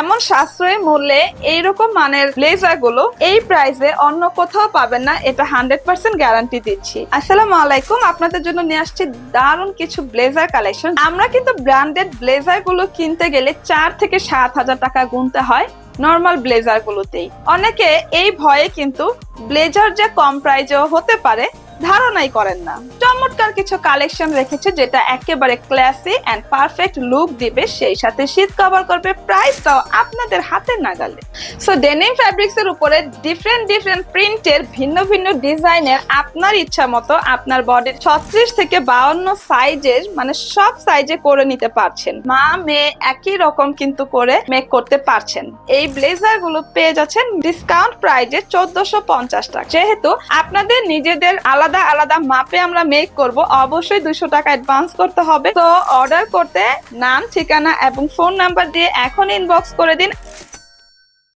এমন সাশ্রয়ী মূল্যে এইরকম মানের ব্লেজার গুলো এই প্রাইসে অন্য কোথাও পাবেন না, এটা 100% গ্যারান্টি দিচ্ছি। আসসালামু আলাইকুম, আপনাদের জন্য নিয়ে আসছি দারুণ কিছু ব্লেজার কালেকশন। আমরা কিন্তু ব্র্যান্ডেড ব্লেজার গুলো কিনতে গেলে 4 থেকে 7,000 টাকা গুনতে হয় নর্মাল ব্লেজার গুলোতেই। অনেকে এই ভয়ে কিন্তু ব্লেজার যে কম প্রাইজেও হতে পারে ধারণাই করেন না। চমৎকার কিছু কালেকশন রেখেছে যেটা একেবারে ক্লাসি এন্ড পারফেক্ট লুক দিবে, সেই সাথে শীত কভার করবে, প্রাইসটাও আপনাদের হাতের নাগালে। সো ডেনিম ফ্যাব্রিক্স এর উপরে ডিফারেন্ট প্রিন্টের ভিন্ন ভিন্ন ডিজাইনের আপনার ইচ্ছা মতো আপনার বডির 36 থেকে 52 সাইজের মানে সব সাইজে করে নিতে পারছেন। মা মেয়ে একই রকম কিন্তু করে মেক করতে পারছেন। এই ব্লেজার গুলো পেয়ে যাচ্ছেন ডিসকাউন্ট প্রাইজে 1450 টাকা। যেহেতু আপনাদের নিজেদের আলাদা আলাদা মাপে আমরা মেক করব, অবশ্যই 200 টাকা অ্যাডভান্স করতে হবে। তো অর্ডার করতে নাম, ঠিকানা এবং ফোন নাম্বার দিয়ে এখন ইনবক্স করে দিন।